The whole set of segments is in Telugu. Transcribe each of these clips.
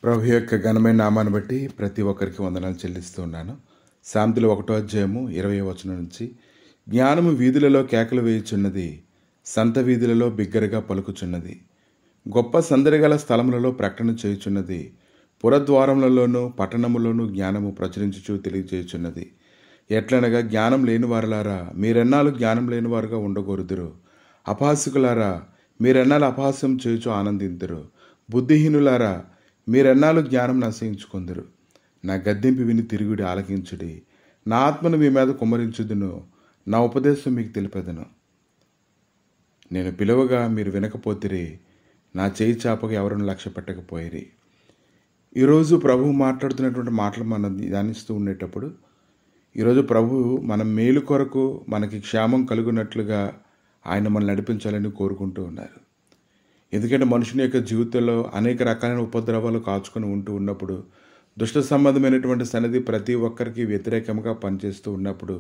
ప్రభు యొక్క ఘనమైన నామాన్ని బట్టి ప్రతి ఒక్కరికి వందనాలు చెల్లిస్తూ ఉన్నాను. సామెతలు 1:20 నుంచి, జ్ఞానము వీధులలో కేకలు వేయుచున్నది, సంత వీధులలో బిగ్గరగా పలుకుచున్నది, గొప్ప సందడిగల స్థలములలో ప్రకటన చేయుచున్నది, పురద్వారములలోనూ పట్టణములోనూ జ్ఞానము ప్రచురించుచు తెలియజేయుచున్నది. ఎట్లనగా, జ్ఞానం లేని వారులారా, మీరెన్నాళ్ళు జ్ఞానం లేని వారుగా ఉండగోరుదురు. అపహాసకులారా, మీరెన్నాళ్ళు అపహాస్యం చేయుచు ఆనందింతురు. బుద్ధిహీనులారా, మీరెన్నాళ్ళు జ్ఞానం నశయించుకొందురు. నా గద్దింపు విని తిరుగుడి, ఆలకించుడి. నా ఆత్మను మీ మీద కుమ్మరించుదును, నా ఉపదేశం మీకు తెలిపెదను. నేను పిలువగా మీరు వినకపోతిరి, నా చేయి చాపగా ఎవరిని లక్ష్య పెట్టకపోయిరి. ఈరోజు ప్రభువు మాట్లాడుతున్నటువంటి మాటలు మనం ధ్యానిస్తూ ఉండేటప్పుడు, ఈరోజు ప్రభువు మన మేలు కొరకు మనకి క్షేమం కలుగునట్లుగా ఆయన మనల్ని నడిపించాలని కోరుకుంటూ ఉన్నారు. ఎందుకంటే మనుషుని యొక్క జీవితంలో అనేక రకాలైన ఉపద్రవాలు కాచుకొని ఉంటూ ఉన్నప్పుడు, దుష్ట సంబంధమైనటువంటి సన్నిధి ప్రతి ఒక్కరికి వ్యతిరేకంగా పనిచేస్తూ ఉన్నప్పుడు,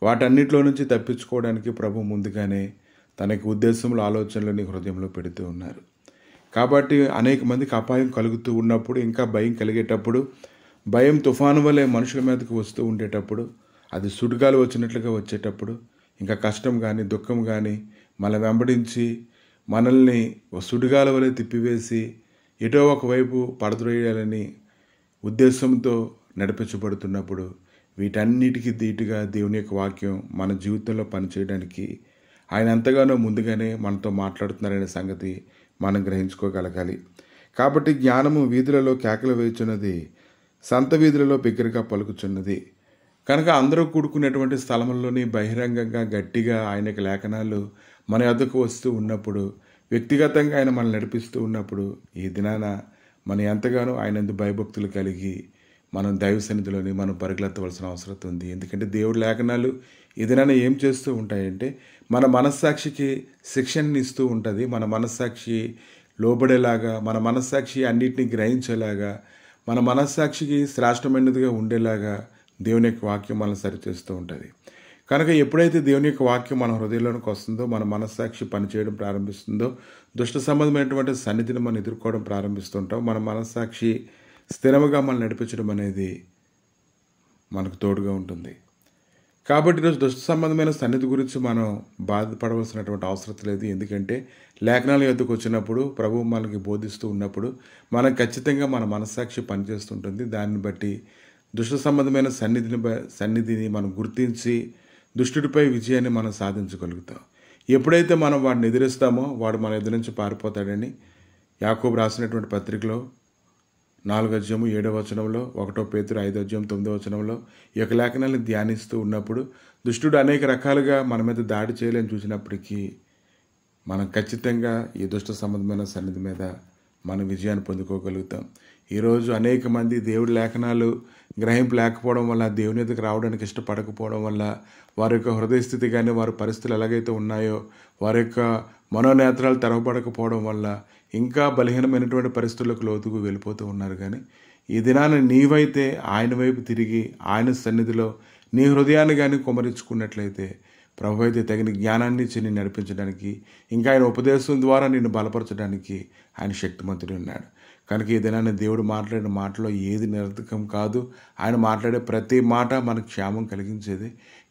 వాటన్నిటిలో నుంచి తప్పించుకోవడానికి ప్రభు ముందుగానే తనకి ఉద్దేశంలో, ఆలోచనలని హృదయంలో పెడుతూ ఉన్నారు. కాబట్టి అనేక మందికి అపాయం కలుగుతూ ఉన్నప్పుడు, ఇంకా భయం కలిగేటప్పుడు, భయం తుఫాను వలె మనుషుల మీదకి వస్తూ ఉండేటప్పుడు, అది సుడిగాలు వచ్చినట్లుగా వచ్చేటప్పుడు, ఇంకా కష్టం కానీ దుఃఖం కానీ మన వెంబడించి మనల్ని సుడిగాల వలె తిప్పివేసి ఎటో ఒకవైపు పడద్రోయాలని ఉద్దేశంతో నడిపించబడుతున్నప్పుడు, వీటన్నిటికీ ధీటుగా దేవుని యొక్క వాక్యం మన జీవితంలో పనిచేయడానికి ఆయన ఎంతగానో ముందుగానే మనతో మాట్లాడుతున్నారనే సంగతి మనం గ్రహించుకోగలగాలి. కాబట్టి జ్ఞానము వీధులలో కేకలు వేయుచున్నది, సంత వీధులలో బిగ్గరగా పలుకుచున్నది. కనుక అందరూ కూడుకునేటువంటి స్థలంలోని బహిరంగంగా గట్టిగా ఆయనకి లేఖనాలు మన యొద్దకు వస్తూ ఉన్నప్పుడు, వ్యక్తిగతంగా ఆయన మనల్ని నడిపిస్తూ ఉన్నప్పుడు, ఈ దినాన మనం ఎంతగానో ఆయనందు భయభక్తులు కలిగి మనం దైవ సన్నిధిలోని మనం పరుగులెత్తవలసిన అవసరం ఉంది. ఎందుకంటే దేవుడి లేఖనాలు ఈ దినాన ఏం చేస్తూ ఉంటాయంటే, మన మనస్సాక్షికి శిక్షణని ఇస్తూ ఉంటుంది. మన మనస్సాక్షి లోబడేలాగా, మన మనస్సాక్షి అన్నిటినీ గ్రహించేలాగా, మన మనస్సాక్షికి శ్రేష్టమైనదిగా ఉండేలాగా దేవుని యొక్క వాక్యం మనల్ని సరిచేస్తూ ఉంటుంది. కనుక ఎప్పుడైతే దేవుని యొక్క వాక్యం మన హృదయంలోనికి వస్తుందో, మన మనస్సాక్షి పనిచేయడం ప్రారంభిస్తుందో, దుష్ట సంబంధమైనటువంటి సన్నిధిని మనం ఎదుర్కోవడం ప్రారంభిస్తుంటాం. మన మనస్సాక్షి స్థిరముగా మనం నడిపించడం అనేది మనకు తోడుగా ఉంటుంది. కాబట్టి ఈరోజు దుష్ట సంబంధమైన సన్నిధి గురించి మనం బాధపడవలసినటువంటి అవసరం లేదు. ఎందుకంటే లేఖనాల యొద్దకు వచ్చినప్పుడు, ప్రభువు మనకి బోధిస్తూ ఉన్నప్పుడు మనం ఖచ్చితంగా మన మనస్సాక్షి పనిచేస్తుంటుంది. దాన్ని బట్టి దుష్ట సంబంధమైన సన్నిధిని మనం గుర్తించి దుష్టుడిపై విజయాన్ని మనం సాధించగలుగుతాం. ఎప్పుడైతే మనం వాడిని ఎదిరిస్తామో వాడు మన ఎదురు నుంచి పారిపోతాడని యాకోబు రాసినటువంటి పత్రికలో 4:7 1 పేతురు 5:9 ఈ యొక్క లేఖనాలను ధ్యానిస్తూ ఉన్నప్పుడు, దుష్టుడు అనేక రకాలుగా మన మీద దాడి చేయాలని చూసినప్పటికీ మనం ఖచ్చితంగా ఈ దుష్ట సంబంధమైన సన్నిధి మీద మనం విజయాన్ని పొందుకోగలుగుతాం. ఈరోజు అనేక మంది దేవుడి లేఖనాలు గ్రహింపు లేకపోవడం వల్ల, దేవుని ఎదుగు రావడానికి ఇష్టపడకపోవడం వల్ల, వారి యొక్క హృదయ స్థితి కానీ వారి పరిస్థితులు ఎలాగైతే ఉన్నాయో, వారి యొక్క మనోనేత్రాలు తెరవబడకపోవడం వల్ల ఇంకా బలహీనమైనటువంటి పరిస్థితులకు లోతుకు వెళ్ళిపోతూ ఉన్నారు. కానీ ఈ దినాన నీవైతే ఆయన వైపు తిరిగి ఆయన సన్నిధిలో నీ హృదయాన్ని కానీ కుమరించుకున్నట్లయితే, ప్రభు అయితే తగిన జ్ఞానాన్ని ఇచ్చి నిన్ను నడిపించడానికి, ఇంకా ఆయన ఉపదేశం ద్వారా నిన్ను బలపరచడానికి ఆయన శక్తిమంతుడు ఉన్నాడు. కనుక ఈ దినాన్ని దేవుడు మాట్లాడిన మాటలో ఏది నిరర్థకం కాదు. ఆయన మాట్లాడే ప్రతి మాట మనకు క్షేమం కలిగించేది.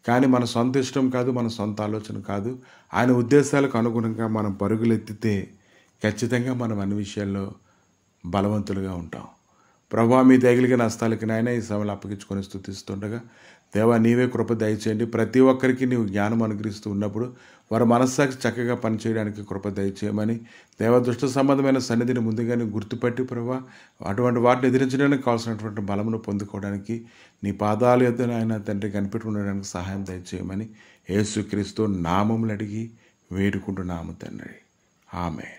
కానీ మన సొంత ఇష్టం కాదు, మన సొంత ఆలోచన కాదు. ఆయన ఉద్దేశాలకు అనుగుణంగా మనం పరుగులెత్తితే ఖచ్చితంగా మనం అన్ని విషయాల్లో బలవంతులుగా ఉంటాం. ప్రభువా, మీ దయగలిగిన హస్తాలకి నాయన ఈ సమయంలో అప్పగించుకొని స్తుతిస్తుండగా, దేవా నీవే కృప దయచేయండి. ప్రతి ఒక్కరికి నీవు జ్ఞానం అనుగ్రహిస్తూ ఉన్నప్పుడు వారి మనస్సాక్షి చక్కగా పనిచేయడానికి కృప దయచేయమని, దేవ దుష్ట సంబంధమైన సన్నిధిని ముందుగానే గుర్తుపట్టి ప్రభువా అటువంటి వాటిని ఎదిరించడానికి కావాల్సినటువంటి బలమును పొందుకోవడానికి నీ పాదాల యొద్ద ఆయన తండ్రి కనిపెట్టి ఉండడానికి సహాయం దయచేయమని యేసుక్రీస్తు నామములు అడిగి వేడుకుంటున్నాము తండ్రి. ఆమేన్.